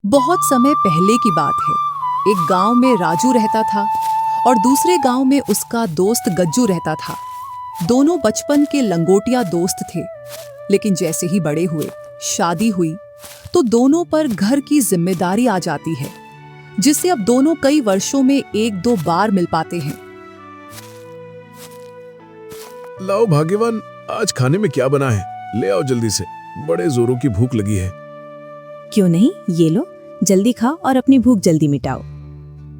बहुत समय पहले की बात है। एक गांव में राजू रहता था और दूसरे गांव में उसका दोस्त गज्जू रहता था। दोनों बचपन के लंगोटिया दोस्त थे, लेकिन जैसे ही बड़े हुए, शादी हुई, तो दोनों पर घर की जिम्मेदारी आ जाती है, जिससे अब दोनों कई वर्षों में एक दो बार मिल पाते हैं। लाओ भाग्यवान, आज खाने में क्या बना है? ले आओ जल्दी से, बड़े जोरों की भूख लगी है। क्यों नहीं, ये लो, जल्दी खाओ और अपनी भूख जल्दी मिटाओ।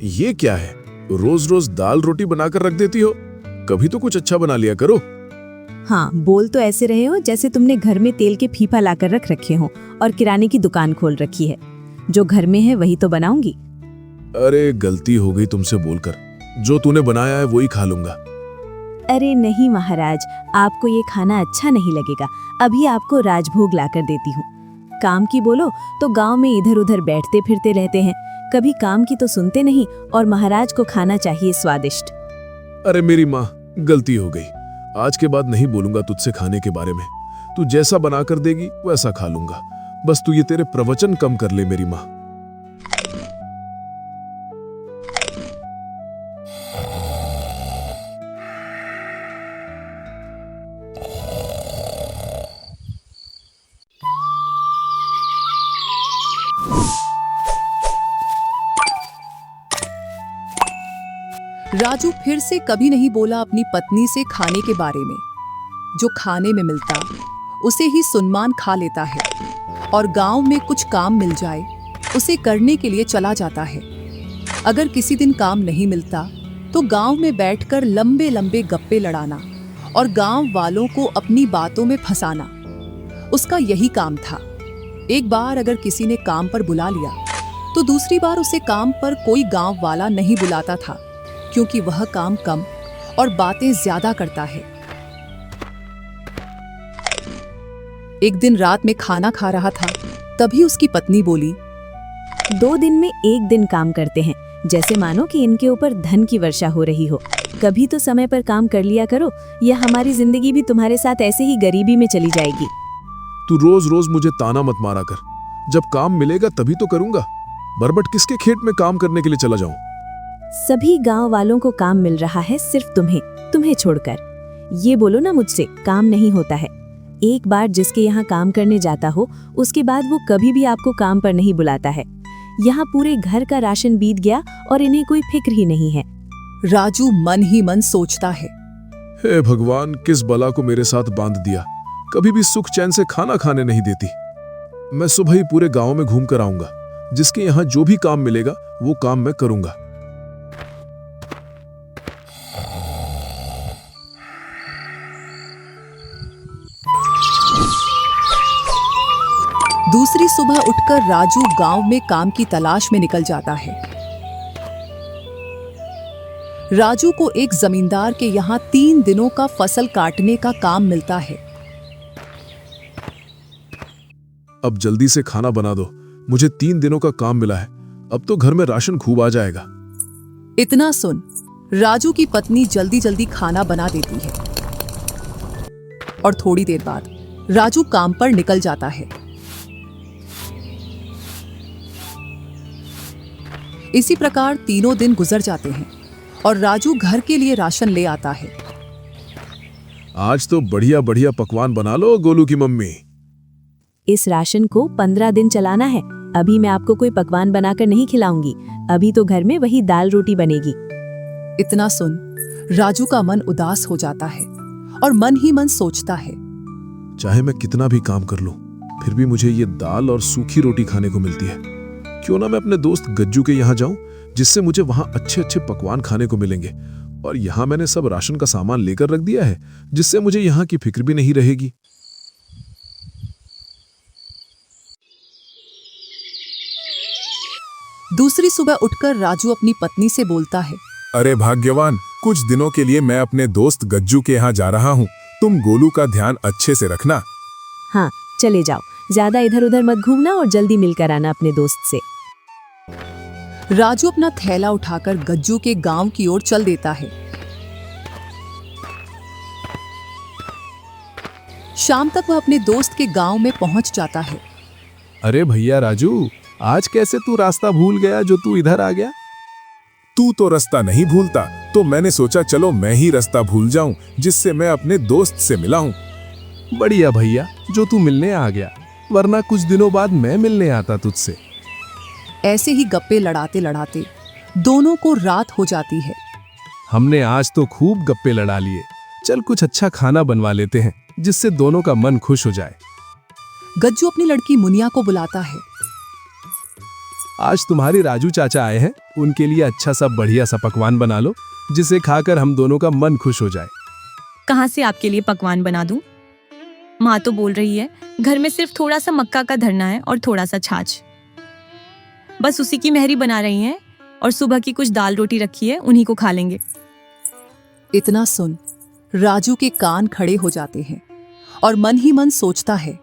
ये क्या है? रोज रोज दाल रोटी बनाकर रख देती हो, कभी तो कुछ अच्छा बना लिया करो। हाँ, बोल तो ऐसे रहे हो जैसे तुमने घर में तेल के फीफा लाकर रख रखे हो और किराने की दुकान खोल रखी है। जो घर में है वही तो बनाऊंगी। अरे गलती हो गई तुमसे बोलकर, जो तूने बनाया है वही खा लूंगा। अरे नहीं महाराज, आपको ये खाना अच्छा नहीं लगेगा। अभी आपको राजभोग लाकर देती हूँ। काम की बोलो तो गांव में इधर उधर बैठते फिरते रहते हैं, कभी काम की तो सुनते नहीं, और महाराज को खाना चाहिए स्वादिष्ट। अरे मेरी माँ, गलती हो गई। आज के बाद नहीं बोलूंगा तुझसे खाने के बारे में। तू जैसा बना कर देगी वैसा खा लूंगा। बस तू ये तेरे प्रवचन कम कर ले मेरी माँ। राजू फिर से कभी नहीं बोला अपनी पत्नी से खाने के बारे में। जो खाने में मिलता उसे ही सुनमान खा लेता है, और गांव में कुछ काम मिल जाए उसे करने के लिए चला जाता है। अगर किसी दिन काम नहीं मिलता तो गांव में बैठकर लंबे लंबे गप्पे लड़ाना और गांव वालों को अपनी बातों में फंसाना उसका यही काम था। एक बार अगर किसी ने काम पर बुला लिया तो दूसरी बार उसे काम पर कोई गांव वाला नहीं बुलाता था, क्योंकि वह काम कम और बातें ज्यादा करता है। एक दिन रात में खाना खा रहा था, तभी उसकी पत्नी बोली, 2 दिन में 1 दिन काम करते हैं, जैसे मानो कि इनके ऊपर धन की वर्षा हो रही हो। कभी तो समय पर काम कर लिया करो, या हमारी जिंदगी भी तुम्हारे साथ ऐसे ही गरीबी में चली जाएगी। तू रोज रोज मुझे ताना मत मारा कर। जब काम मिलेगा तभी तो करूंगा। बरबट किसके खेत में काम करने के लिए चला जाऊं? सभी गांव वालों को काम मिल रहा है, सिर्फ तुम्हें छोड़कर। ये बोलो ना मुझसे, काम नहीं होता है। एक बार जिसके यहाँ काम करने जाता हो, उसके बाद वो कभी भी आपको काम पर नहीं बुलाता है। यहाँ पूरे घर का राशन बीत गया और इन्हें कोई फिक्र ही नहीं है। राजू मन ही मन सोचता है, हे भगवान, किस बला को मेरे साथ बांध दिया। कभी भी सुख चैन से खाना खाने नहीं देती। मैं सुबह ही पूरे गांव में घूम कर आऊंगा। जिसके यहाँ जो भी काम मिलेगा वो काम मैं करूंगा। दूसरी सुबह उठकर राजू गांव में काम की तलाश में निकल जाता है। राजू को एक जमींदार के यहाँ 3 दिनों का फसल काटने का काम मिलता है। अब जल्दी से खाना बना दो, मुझे 3 दिनों का काम मिला है। अब तो घर में राशन खूब आ जाएगा। इतना सुन, राजू की पत्नी जल्दी जल्दी खाना बना देती है और थोड़ी देर बाद राजू काम पर निकल जाता है। इसी प्रकार 3 दिन गुजर जाते हैं और राजू घर के लिए राशन ले आता है। आज तो बढ़िया बढ़िया पकवान बना लो गोलू की मम्मी। इस राशन को 15 दिन चलाना है। अभी मैं आपको कोई पकवान बनाकर नहीं खिलाऊंगी। अभी तो घर में वही दाल रोटी बनेगी। इतना सुन, राजू का मन उदास हो जाता है और मन ही मन सोचता है, चाहे मैं कितना भी काम कर लूं, फिर भी मुझे ये दाल और सूखी रोटी खाने को मिलती है। क्यों ना मैं अपने दोस्त गज्जू के यहाँ जाऊं, जिससे मुझे वहां अच्छे अच्छे पकवान खाने को मिलेंगे। और यहाँ मैंने सब राशन का सामान लेकर रख दिया है, जिससे मुझे यहाँ की फिक्र भी नहीं रहेगी। दूसरी सुबह उठकर राजू अपनी पत्नी से बोलता है, अरे भाग्यवान, कुछ दिनों के लिए मैं अपने दोस्त गज्जू के यहाँ जा रहा हूँ। तुम गोलू का ध्यान अच्छे से रखना। हाँ, चले जाओ। ज्यादा इधर उधर मत घूमना और जल्दी मिलकर आना अपने दोस्त से। राजू अपना थैला उठाकर गज्जू के गांव की ओर चल देता है। शाम तक वह अपने दोस्त के गांव में पहुंच जाता है। अरे भैया राजू, आज कैसे तू रास्ता भूल गया जो तू इधर आ गया? तू तो रास्ता नहीं भूलता, तो मैंने सोचा चलो मैं ही रास्ता भूल जाऊं, जिससे मैं अपने दोस्त से मिला हूं। बढ़िया भैया जो तू मिलने आ गया, वरना कुछ दिनों बाद मैं मिलने आता तुझसे। ऐसे ही गप्पे लड़ाते लड़ाते दोनों को रात हो जाती है। हमने आज तो खूब गप्पे लड़ा लिए, चल कुछ अच्छा खाना बनवा लेते हैं जिससे दोनों का मन खुश हो जाए। गज्जू अपनी लड़की मुनिया को बुलाता है। आज तुम्हारे राजू चाचा आए हैं, उनके लिए अच्छा सा बढ़िया सा पकवान बना लो जिसे खाकर हम दोनों का मन खुश हो जाए। कहाँ से आपके लिए पकवान बना दूं? माँ तो बोल रही है घर में सिर्फ थोड़ा सा मक्का का धरना है और थोड़ा सा छाछ, बस उसी की मेहरी बना रही हैं, और सुबह की कुछ दाल रोटी रखी है, उन्हीं को खा लेंगे। इतना सुन राजू के कान खड़े हो जाते हैं और मन ही मन सोचता है,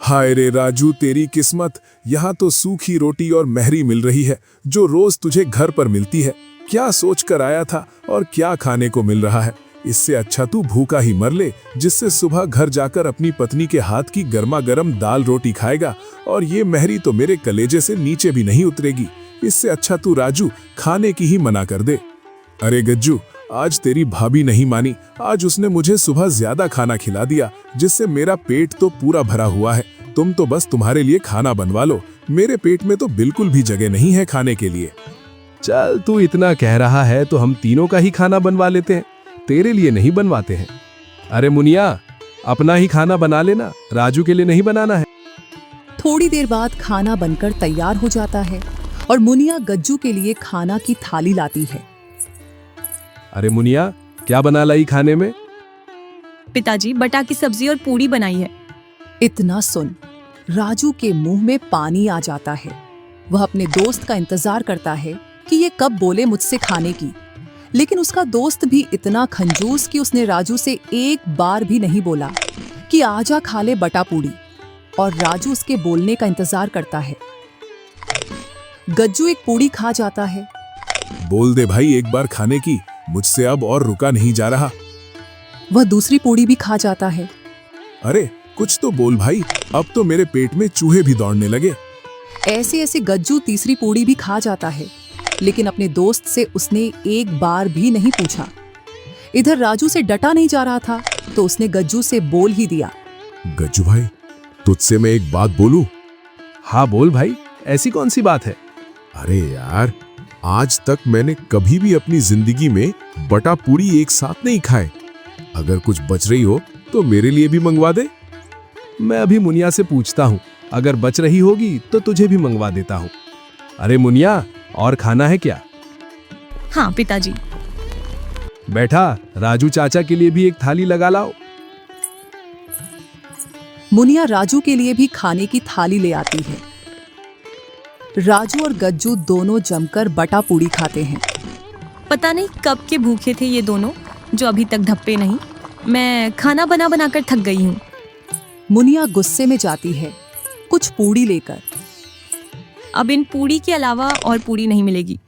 हाय रे राजू, तेरी किस्मत, यहाँ तो सूखी रोटी और मेहरी मिल रही है जो रोज तुझे घर पर मिलती है। क्या सोच कर आया था और क्या खाने को मिल रहा है। इससे अच्छा तू भूखा ही मर ले, जिससे सुबह घर जाकर अपनी पत्नी के हाथ की गर्मा गर्म दाल रोटी खाएगा, और ये मेहरी तो मेरे कलेजे से नीचे भी नहीं उतरेगी। इससे अच्छा तू राजू खाने की ही मना कर दे। अरे गज्जू, आज तेरी भाभी नहीं मानी, आज उसने मुझे सुबह ज्यादा खाना खिला दिया, जिससे मेरा पेट तो पूरा भरा हुआ है। तुम तो बस तुम्हारे लिए खाना बनवा लो, मेरे पेट में तो बिल्कुल भी जगह नहीं है खाने के लिए। चल तू इतना कह रहा है तो हम तीनों का ही खाना बनवा लेते हैं, तेरे लिए नहीं बनवाते हैं। अरे मुनिया, अपना ही खाना बना लेना, राजू के लिए नहीं बनाना है। थोड़ी देर बाद खाना बनकर तैयार हो जाता है और मुनिया गज्जू के लिए खाना की थाली लाती है। अरे मुनिया, क्या बना लाई खाने में? पिताजी बटा की सब्जी और पूड़ी बनाई है। इतना सुन राजू के मुंह में पानी आ जाता है। वह अपने दोस्त का इंतजार करता है कि ये कब बोले मुझसे खाने की, लेकिन उसका दोस्त भी इतना खंजूस कि उसने राजू से एक बार भी नहीं बोला कि आजा खा ले बटा पूड़ी, और राजू उसके बोलने का इंतजार करता है। गज्जू एक पूड़ी खा जाता है। बोल दे भाई एक बार खाने की, मुझसे अब और रुका नहीं जा रहा। वह दूसरी पूड़ी भी खा जाता है। अरे कुछ तो बोल भाई, अब तो मेरे पेट में चूहे भी दौड़ने लगे। ऐसे ऐसे गज्जू तीसरी पूड़ी भी खा जाता है, लेकिन अपने दोस्त से उसने एक बार भी नहीं पूछा। इधर राजू से डटा नहीं जा रहा था तो उसने गज्जू से बोल ही दिया, गज्जू भाई, तुझसे मैं एक बात बोलूं? हाँ बोल भाई, ऐसी कौन सी बात है? अरे यार, आज तक मैंने कभी भी अपनी जिंदगी में बटा पूड़ी एक साथ नहीं खाए। अगर कुछ बच रही हो तो मेरे लिए भी मंगवा दे। मैं अभी मुनिया से पूछता हूँ, अगर बच रही होगी तो तुझे भी मंगवा देता हूँ। अरे मुनिया, और खाना है क्या? हाँ पिताजी। बैठा, राजू चाचा के लिए भी एक थाली लगा लाओ। मुनिया राजू के लिए भी खाने की थाली ले आती है। राजू और गज्जू दोनों जमकर बटा पूड़ी खाते हैं। पता नहीं कब के भूखे थे ये दोनों, जो अभी तक धप्पे नहीं। मैं खाना बना बना कर थक गई हूँ। मुनिया गुस्से में जाती है कुछ पूड़ी लेकर। अब इन पूड़ी के अलावा और पूड़ी नहीं मिलेगी।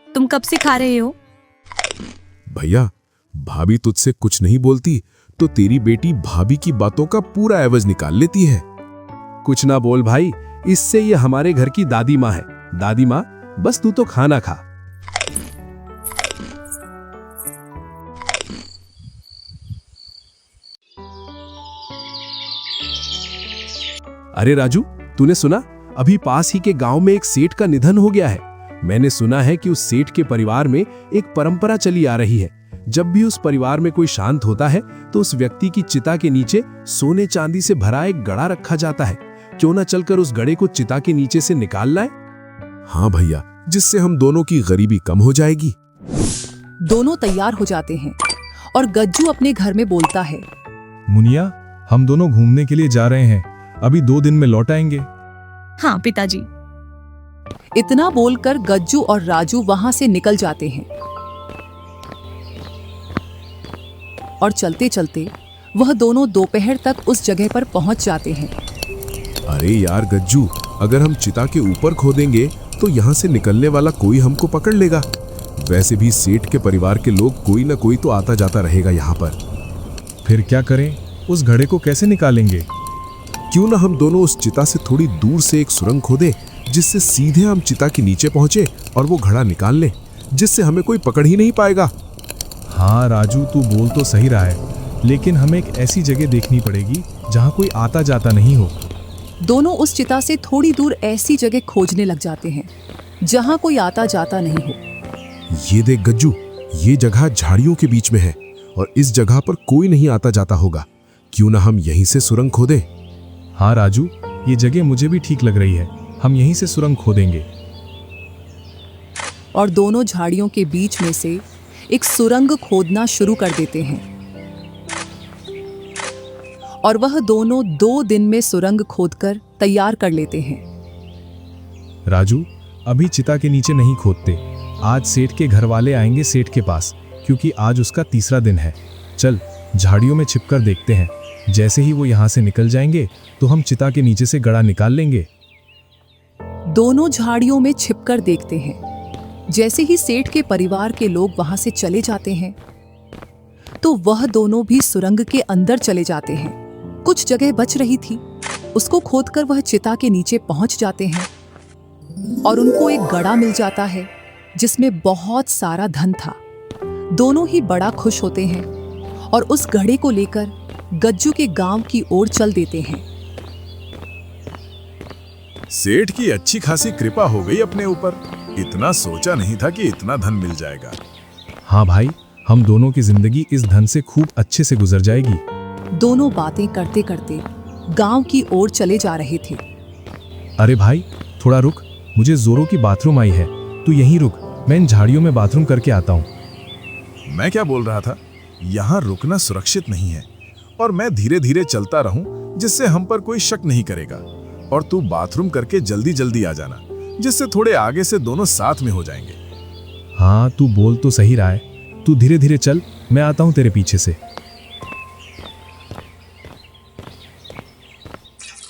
तुम कब से खा रहे हो? भैया, भाभी तुझसे कुछ नहीं बोलती तो तेरी बेटी भाभी की बातों का पूरा एवज निकाल लेती है। कुछ ना बोल भाई, इससे ये हमारे घर की दादी माँ है। दादी माँ, बस तू तो खाना खा। अरे राजू, तूने सुना? अभी पास ही के गांव में एक सेठ का निधन हो गया है। मैंने सुना है कि उस सेठ के परिवार में एक परंपरा चली आ रही है। जब भी उस परिवार में कोई शांत होता है तो उस व्यक्ति की चिता के नीचे सोने चांदी से भरा एक गड़ा रखा जाता है। क्यों ना चलकर उस गड़े को चिता के नीचे से निकाल लाए? हाँ भैया, जिससे हम दोनों की गरीबी कम हो जाएगी। दोनों तैयार हो जाते हैं और गज्जू अपने घर में बोलता है, मुनिया, हम दोनों घूमने के लिए जा रहे हैं, अभी 2 दिन में लौट आएंगे। हाँ पिताजी। इतना बोलकर गज्जू और राजू वहां से निकल जाते हैं और चलते चलते वह दोनों दोपहर तक उस जगह पर पहुंच जाते हैं। अरे यार गज्जू, अगर हम चिता के ऊपर खोदेंगे तो यहाँ से निकलने वाला कोई हमको पकड़ लेगा। वैसे भी सेठ के परिवार के लोग कोई ना कोई तो आता जाता रहेगा यहाँ पर। फिर क्या करें? उस घड़े को कैसे निकालेंगे? क्यों ना हम दोनों उस चिता से थोड़ी दूर से एक सुरंग खोदें, जिससे सीधे हम चिता के नीचे पहुंचे और वो घड़ा निकाल लें, जिससे हमें कोई पकड़ ही नहीं पाएगा। हाँ राजू, तू बोल तो सही रहा है, लेकिन हमें एक ऐसी जगह देखनी पड़ेगी जहाँ कोई आता जाता नहीं हो। दोनों उस चिता से थोड़ी दूर ऐसी जगह खोजने लग जाते हैं जहां कोई आता जाता नहीं हो। ये देख गज्जू, ये जगह झाड़ियों के बीच में है और इस जगह पर कोई नहीं आता जाता होगा। क्यों ना हम यहीं से सुरंग खोदें? हाँ राजू, ये जगह मुझे भी ठीक लग रही है, हम यहीं से सुरंग खोदेंगे। और दोनों झाड़ियों के बीच में से एक सुरंग खोदना शुरू कर देते हैं और वह दोनों 2 दिन में सुरंग खोदकर तैयार कर लेते हैं। राजू, अभी चिता के नीचे नहीं खोदते, आज सेठ के घर वाले आएंगे सेठ के पास, क्योंकि आज उसका तीसरा दिन है। चल झाड़ियों में छिपकर देखते हैं, जैसे ही वो यहाँ से निकल जाएंगे तो हम चिता के नीचे से गड़ा निकाल लेंगे। दोनों झाड़ियों में छिपकर देखते हैं। जैसे ही सेठ के परिवार के लोग वहां से चले जाते हैं तो वह दोनों भी सुरंग के अंदर चले जाते हैं। कुछ जगह बच रही थी, उसको खोदकर वह चिता के नीचे पहुंच जाते हैं और उनको एक गड़ा मिल जाता है जिसमें बहुत सारा धन था। दोनों ही बड़ा खुश होते हैं और उस घड़े को लेकर गज्जू के गांव की ओर चल देते हैं। सेठ की अच्छी खासी कृपा हो गई अपने ऊपर। इतना सोचा नहीं था कि इतना धन मिल जाएगा। हाँ भाई, हम दोनों की जिंदगी इस धन से खूब अच्छे से गुजर जाएगी। दोनों बातें करते करते गांव की ओर चले जा रहे थे। अरे भाई, थोड़ा रुक, मुझे जोरों की बाथरूम आई है, तू यहीं रुक, मैं इन झाड़ियों में बाथरूम करके आता हूँ। मैं क्या बोल रहा था, यहाँ रुकना सुरक्षित नहीं है और मैं धीरे धीरे चलता रहूं जिससे हम पर कोई शक नहीं करेगा। और तू बाथरूम करके जल्दी जल्दी आ जाना, जिससे थोड़े आगे से दोनों साथ में हो जाएंगे। हाँ, तू बोल तो सही रहा है, तू धीरे धीरे चल, मैं आता हूँ तेरे पीछे से।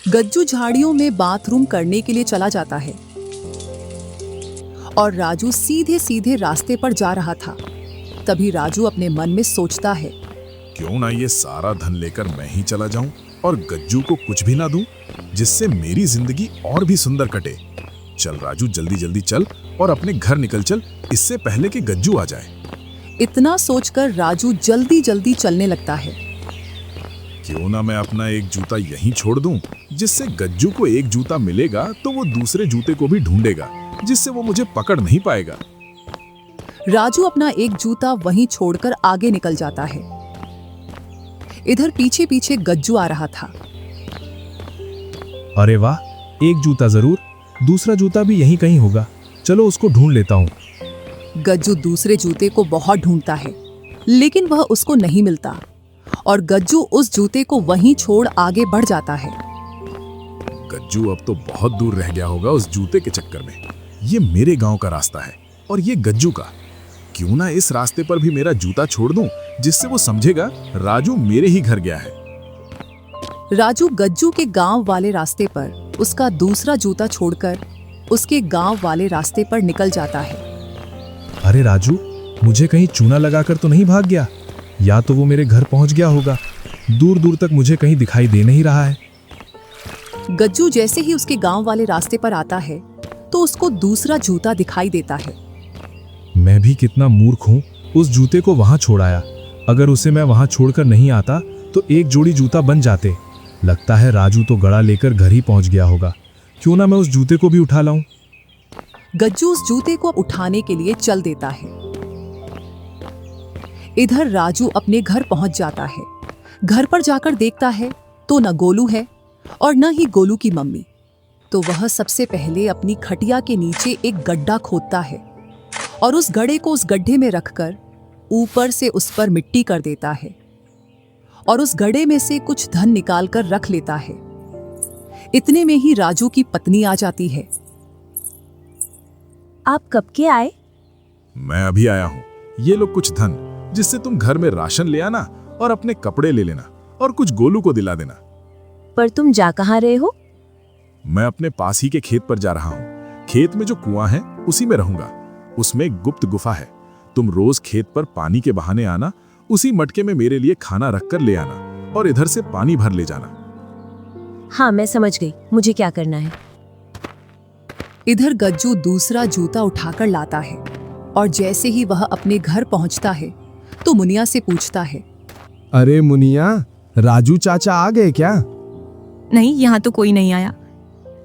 गज्जू झाड़ियों में बाथरूम करने के लिए चला जाता है और राजू सीधे सीधे रास्ते पर जा रहा था। तभी राजू अपने मन में सोचता है, क्यों ना ये सारा धन लेकर मैं ही चला जाऊं और गज्जू को कुछ भी ना दूं, जिससे मेरी जिंदगी और भी सुंदर कटे। चल राजू, जल्दी जल्दी चल और अपने घर निकल चल, इससे पहले कि गज्जू आ जाए। इतना सोचकर राजू जल्दी जल्दी चलने लगता है। क्यों ना मैं अपना एक जूता यहीं छोड़ दूं, जिससे गज्जू को एक जूता मिलेगा तो वो दूसरे जूते को भी ढूंढेगा, जिससे वो मुझे पकड़ नहीं पाएगा। राजू अपना एक जूता वहीं छोड़कर आगे निकल जाता है। इधर पीछे पीछे गज्जू आ रहा था। अरे वाह, एक जूता जरूर, दूसरा जूता भी यहीं कहीं होगा, चलो उसको ढूंढ लेता हूँ। गज्जू दूसरे जूते को बहुत ढूंढता है, लेकिन वह उसको नहीं मिलता और गज्जू उस जूते को वहीं छोड़ आगे बढ़ जाता है। गज्जू अब तो बहुत दूर रह गया होगा उस जूते के चक्कर में। ये मेरे गांव का रास्ता है और ये गज्जू का। क्यों ना इस रास्ते पर भी मेरा जूता छोड़ दूं, जिससे वो समझेगा राजू मेरे ही घर गया है। राजू गज्जू के गांव वाले रास्ते पर उसका दूसरा जूता छोड़कर उसके गांव वाले रास्ते पर निकल जाता है। अरे राजू, मुझे कहीं चूना लगाकर तो नहीं भाग गया? या तो वो मेरे घर पहुंच गया होगा, दूर दूर तक मुझे कहीं दिखाई दे नहीं रहा है। गज्जू जैसे ही उसके गांव वाले रास्ते पर आता है तो उसको दूसरा जूता दिखाई देता है। मैं भी कितना मूर्ख हूँ, उस जूते को वहां छोड़ आया। अगर उसे मैं वहां छोड़कर नहीं आता तो एक जोड़ी जूता बन जाते। लगता है राजू तो गड़ा लेकर घर ही पहुंच गया होगा। क्यों ना मैं उस जूते को भी उठा लाऊं। गज्जू उस जूते को उठाने के लिए चल देता है। इधर राजू अपने घर पहुंच जाता है। घर पर जाकर देखता है तो न गोलू है और न ही गोलू की मम्मी। तो वह सबसे पहले अपनी खटिया के नीचे एक गड्ढा खोदता है और उस गड्ढे को उस गड्ढे में रखकर ऊपर से उस पर मिट्टी कर देता है और उस गड्ढे में से कुछ धन निकाल कर रख लेता है। इतने में ही राजू की पत्नी आ जाती है। आप कब के आए? मैं अभी आया हूँ। ये लो कुछ धन, जिससे तुम घर में राशन ले आना और अपने कपड़े ले लेना और कुछ गोलू को दिला देना। पर तुम जा कहाँ रहे हो? मैं अपने पास ही के खेत पर जा रहा हूँ। खेत में जो कुआं है उसी में रहूंगा। उसमें एक गुप्त गुफा है। तुम रोज खेत पर पानी के बहाने आना उसी मटके में मेरे लिए खाना रखकर ले आना और इधर से पानी भर ले जाना। हाँ, मैं समझ गई, मुझे क्या करना है। इधर गज्जू दूसरा जूता उठाकर लाता है और जैसे ही वह अपने घर पहुंचता है तो मुनिया से पूछता है, अरे मुनिया, राजू चाचा आ गए क्या? नहीं, यहाँ तो कोई नहीं आया।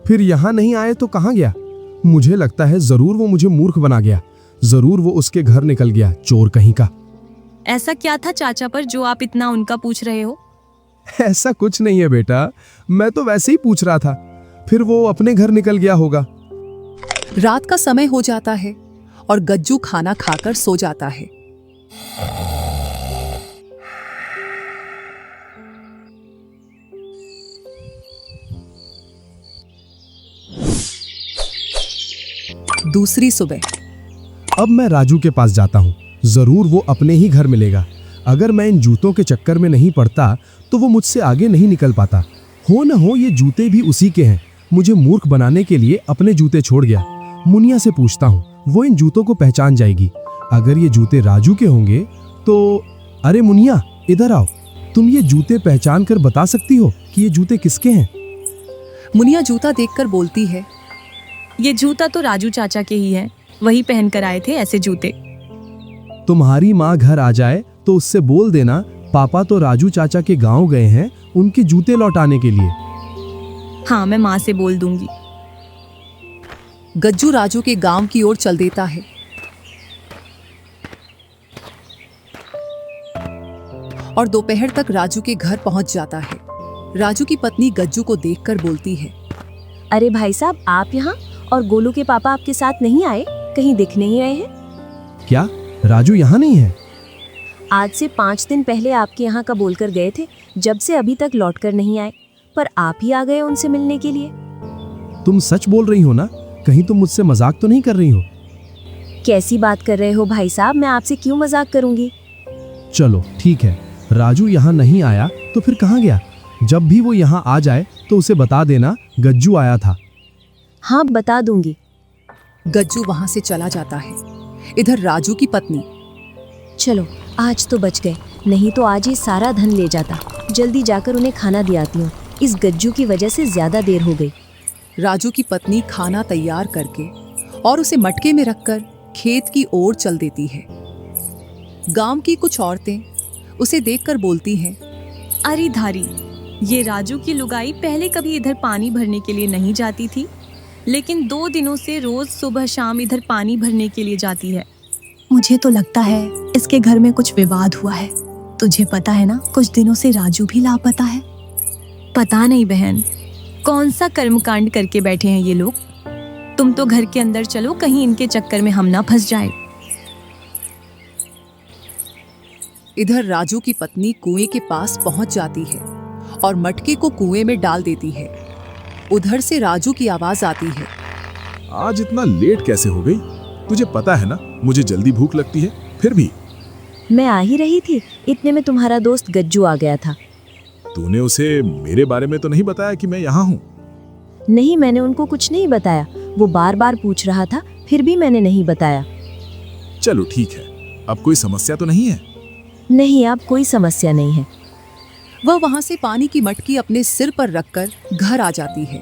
फिर यहाँ नहीं आए तो कहाँ गया? मुझे लगता है जरूर वो मुझे मूर्ख बना गया, जरूर वो उसके घर निकल गया, चोर कहीं का। ऐसा क्या था चाचा पर जो आप इतना उनका पूछ रहे हो? ऐसा कुछ नहीं है बेटा, मैं तो वैसे ही पूछ रहा था। फिर वो अपने घर निकल गया होगा। रात का समय हो जाता है और गज्जू खाना खाकर सो जाता है। दूसरी सुबह अब मैं राजू के पास जाता हूँ, जरूर वो अपने ही घर मिलेगा। अगर मैं इन जूतों के चक्कर में नहीं पड़ता तो वो मुझसे आगे नहीं निकल पाता। हो न हो ये जूते भी उसी के हैं, मुझे मूर्ख बनाने के लिए अपने जूते छोड़ गया। मुनिया से पूछता हूँ, वो इन जूतों को पहचान जाएगी। अगर ये जूते राजू के होंगे तो। अरे मुनिया, इधर आओ, तुम ये जूते पहचान कर बता सकती हो कि ये जूते किसके हैं? मुनिया जूता देखकर बोलती है, ये जूता तो राजू चाचा के ही है, वही पहन कर आए थे ऐसे जूते। तुम्हारी माँ घर आ जाए तो उससे बोल देना, पापा तो राजू चाचा के गांव गए हैं उनके जूते लौटाने के लिए। हाँ, मैं माँ से बोल दूंगी। गज्जू राजू के गांव की ओर चल देता है। और दोपहर तक राजू के घर पहुंच जाता है। राजू की पत्नी गज्जू को देखकर बोलती है, अरे भाई साहब, आप यहाँ? और गोलू के पापा आपके साथ नहीं आए? कहीं दिख नहीं रहे हैं? क्या राजू यहाँ नहीं है? आज से 5 दिन पहले आपके यहाँ का बोलकर गए थे, जब से अभी तक लौट कर नहीं आए। पर आप ही आ गए उनसे मिलने के लिए। तुम सच बोल रही हो ना? कहीं तुम मुझसे मजाक तो नहीं कर रही हो? कैसी बात कर रहे हो भाई साहब, मैं आपसे क्यों मजाक करूंगी। चलो ठीक है, राजू यहाँ नहीं आया तो फिर कहाँ गया? जब भी वो यहाँ आ जाए तो उसे बता देना गज्जू आया था। हाँ, बता दूंगी। गज्जू वहां से चला जाता है। इधर राजू की पत्नी, चलो आज तो बच गए, नहीं तो आज ही सारा धन ले जाता। जल्दी जाकर उन्हें खाना दिलाती हूँ, इस गज्जू की वजह से ज्यादा देर हो गई। राजू की पत्नी खाना तैयार करके और उसे मटके में रखकर खेत की ओर चल देती है। गांव की कुछ औरतें उसे देखकर बोलती हैं, अरे धारी, ये राजू की लुगाई पहले कभी इधर पानी भरने के लिए नहीं जाती थी, लेकिन 2 दिनों से रोज सुबह शाम इधर पानी भरने के लिए जाती है। मुझे तो लगता है इसके घर में कुछ विवाद हुआ है। तुझे पता है ना, कुछ दिनों से राजू भी लापता है। पता नहीं बहन, कौन सा कर्मकांड करके बैठे हैं ये लोग। तुम तो घर के अंदर चलो, कहीं इनके चक्कर में हम ना फंस जाए। इधर राजू की पत्नी कुएं के पास पहुंच जाती है और मटके को कुएं में डाल देती है। उधर से राजू की आवाज आती है, आज इतना लेट कैसे हो गई? तुझे पता है ना मुझे जल्दी भूख लगती है, फिर भी। मैं आ ही रही थी, इतने में तुम्हारा दोस्त गज्जू आ गया था। तूने उसे मेरे बारे में तो नहीं बताया कि मैं यहाँ हूँ? नहीं, मैंने उनको कुछ नहीं बताया। वो बार बार पूछ रहा था, फिर भी मैंने नहीं बताया। चलो ठीक है, अब कोई समस्या तो नहीं है? नहीं, अब कोई समस्या नहीं है। वह वहां से पानी की मटकी अपने सिर पर रखकर घर आ जाती है।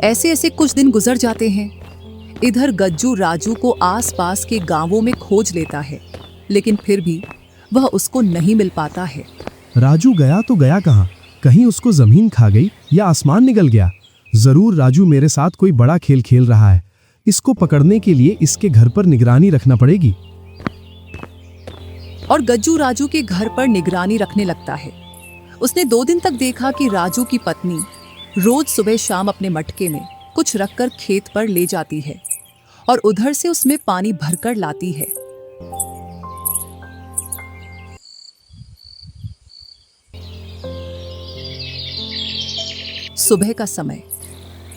ऐसे ऐसे कुछ दिन गुजर जाते हैं। इधर गज्जू राजू को आसपास के गांवों में खोज लेता है, लेकिन फिर भी वह उसको नहीं मिल पाता है। राजू गया तो गया कहाँ? कहीं उसको जमीन खा गई या आसमान निगल गया? जरूर राजू मेरे साथ कोई बड़ा खेल खेल रहा है। इसको पकड़ने के लिए इसके घर पर निगरानी रखना पड़ेगी। और गज्जू राजू के घर पर निगरानी रखने लगता है। उसने 2 दिन तक देखा कि राजू की पत्नी रोज सुबह शाम अपने मटके में कुछ रखकर खेत पर ले जाती है और उधर से उसमें पानी भरकर लाती है। सुबह का समय।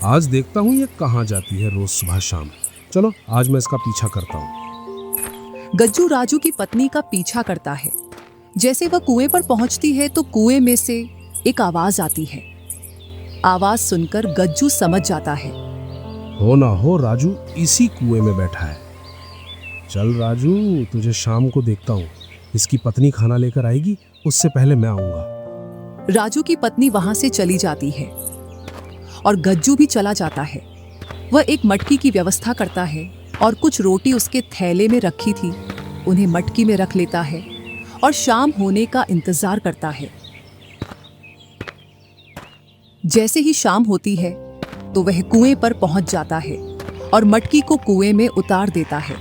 आज देखता हूँ ये कहाँ जाती है रोज सुबह शाम। चलो आज मैं इसका पीछा करता हूँ। गज्जू राजू की पत्नी का पीछा करता है। जैसे वह कुएं पर पहुंचती है तो कुएं में से एक आवाज आती है, आवाज सुनकर गज्जू समझ जाता है। हो ना हो राजू इसी कुएं में बैठा है। चल राजू, तुझे शाम को देखता हूँ। इसकी पत्नी खाना लेकर आएगी, उससे पहले मैं आऊंगा। राजू की पत्नी वहां से चली जाती है और गज्जू भी चला जाता है। वह एक मटकी की व्यवस्था करता है और कुछ रोटी उसके थैले में रखी थी उन्हें मटकी में रख लेता है और शाम होने का इंतजार करता है। जैसे ही शाम होती है तो वह कुएं पर पहुंच जाता है और मटकी को कुएं में उतार देता है।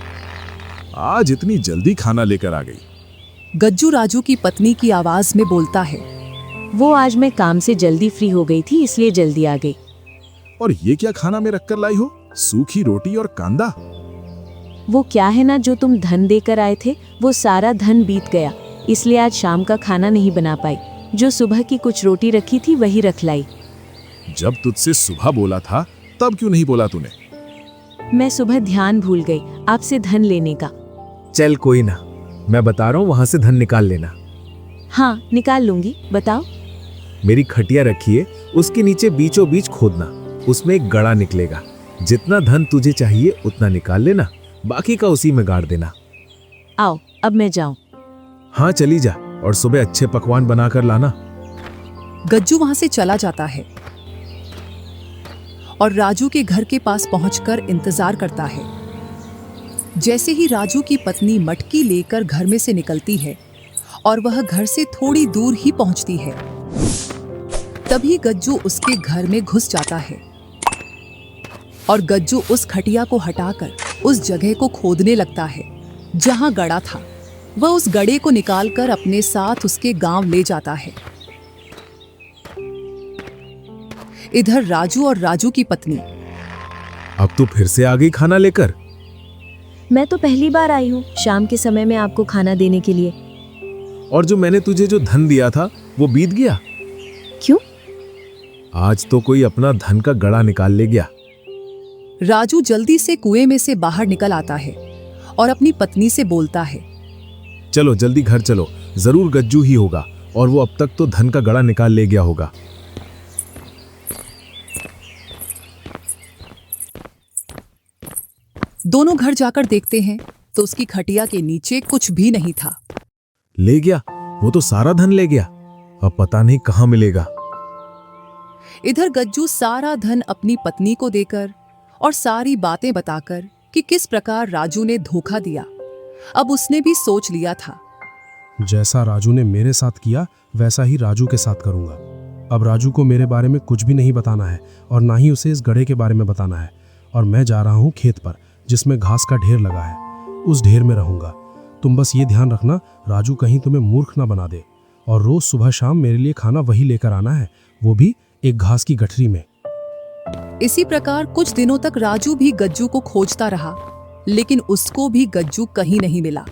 आज इतनी जल्दी खाना लेकर आ गई। गज्जू राजू की पत्नी की आवाज में बोलता है। वो आज मैं काम से जल्दी फ्री हो गई थी, इसलिए जल्दी आ गई। और ये क्या खाना में रखकर लाई हो? सूखी रोटी और कांदा। वो क्या है ना, जो तुम धन देकर आए थे वो सारा धन बीत गया, इसलिए आज शाम का खाना नहीं बना पाई। जो सुबह की कुछ रोटी रखी थी वही रख लाई। जब तुझसे सुबह बोला था तब क्यों नहीं बोला तूने? मैं सुबह ध्यान भूल गई आपसे धन लेने का। चल कोई ना, मैं बता रहा हूँ, वहां से धन निकाल लेना। हाँ निकाल लूंगी, बताओ। मेरी खटिया रखी है, उसके नीचे बीचों बीच खोदना, उसमें एक गड़ा निकलेगा। जितना धन तुझे चाहिए उतना निकाल लेना, बाकी का उसी में गाड़ देना। आओ अब मैं जाऊं। हाँ चली जा, और सुबह अच्छे पकवान बनाकर लाना। गज्जू वहां से चला जाता है और राजू के घर के पास पहुंचकर इंतजार करता है। जैसे ही राजू की पत्नी मटकी लेकर घर में से निकलती है और वह घर से थोड़ी दूर ही पहुंचती है, तभी गज्जू उसके घर में घुस जाता है और गज्जू उस खटिया को हटाकर उस जगह को खोदने लगता है जहां गड़ा था। वह उस गड़े को निकालकर अपने साथ उसके गांव ले जाता है। इधर राजू और राजू की पत्नी। अब तू फिर से आ गई खाना लेकर? मैं तो पहली बार आई हूँ शाम के समय में आपको खाना देने के लिए। और जो मैंने तुझे जो धन दिया था वो बीत गया? क्यों? आज तो कोई अपना धन का गड़ा निकाल ले गया। राजू जल्दी से कुएं में से बाहर निकल आता है और अपनी पत्नी से बोलता है। चलो जल्दी घर चलो, जरूर गज्जू ही होगा और वो अब तक तो धन का गड़ा निकाल ले गया होगा। दोनों घर जाकर देखते हैं तो उसकी खटिया के नीचे कुछ भी नहीं था। ले गया? वो तो सारा धन ले गया, अब पता नहीं कहां मिलेगा। इधर गज्जू सारा धन अपनी पत्नी को देकर और सारी बातें बताकर कि किस प्रकार राजू ने धोखा दिया, अब उसने भी सोच लिया था। जैसा राजू ने मेरे साथ किया वैसा ही राजू के साथ करूंगा। अब राजू को मेरे बारे में कुछ भी नहीं बताना है और ना ही उसे इस गड़े के बारे में बताना है। और मैं जा रहा हूँ खेत पर जिसमें घास का ढेर लगा है, उस ढेर में रहूंगा। तुम बस ये ध्यान रखना राजू कहीं तुम्हें मूर्ख ना बना दे, और रोज सुबह शाम मेरे लिए खाना वही लेकर आना है, वो भी एक घास की गठरी में। इसी प्रकार कुछ दिनों तक राजू भी गज्जू को खोजता रहा, लेकिन उसको भी गज्जू कहीं नहीं मिला।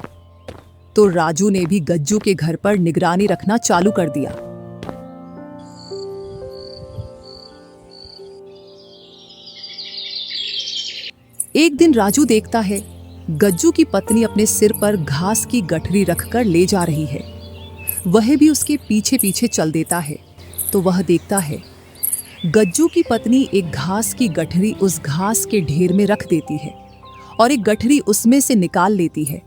तो राजू ने भी गज्जू के घर पर निगरानी रखना चालू कर दिया। एक दिन राजू देखता है गज्जू की पत्नी अपने सिर पर घास की गठरी रखकर ले जा रही है। वह भी उसके पीछे पीछे चल देता है तो वह देखता है गज्जू की पत्नी एक घास की गठरी उस घास के ढेर में रख देती है और एक गठरी उसमें से निकाल लेती है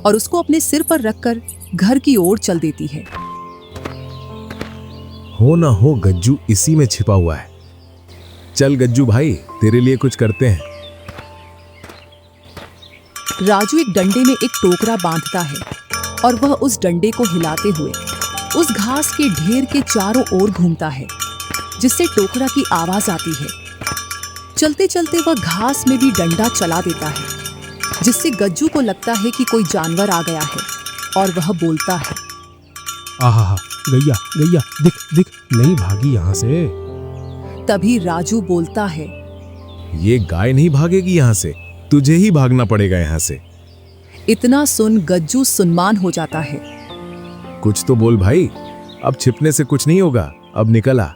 और उसको अपने सिर पर रखकर घर की ओर चल देती है। हो ना हो गज्जू इसी में छिपा हुआ है। चल गज्जू भाई, तेरे लिए कुछ करते हैं। राजू एक डंडे में एक टोकरा बांधता है और वह उस डंडे को हिलाते हुए उस घास के ढेर के चारों ओर घूमता है, जिससे टोकरा की आवाज आती है। चलते चलते वह घास में भी डंडा चला देता है, जिससे गज्जू को लगता है कि कोई जानवर आ गया है और वह बोलता है, आहा, गैया गैया, दिख दिख, नहीं भागी यहाँ से। तभी राजू बोलता है, ये गाय नहीं भागेगी यहाँ से, तुझे ही भागना पड़ेगा यहाँ से। इतना सुन गज्जू सुनमान हो जाता है। कुछ तो बोल भाई, अब छिपने से कुछ नहीं होगा, अब निकल आ।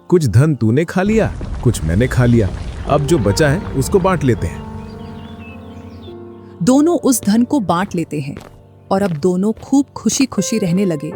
कुछ धन तूने खा लिया, कुछ मैंने खा लिया, अब जो बचा है उसको बांट लेते हैं। दोनों उस धन को बांट लेते हैं और अब दोनों खूब खुशी खुशी रहने लगे।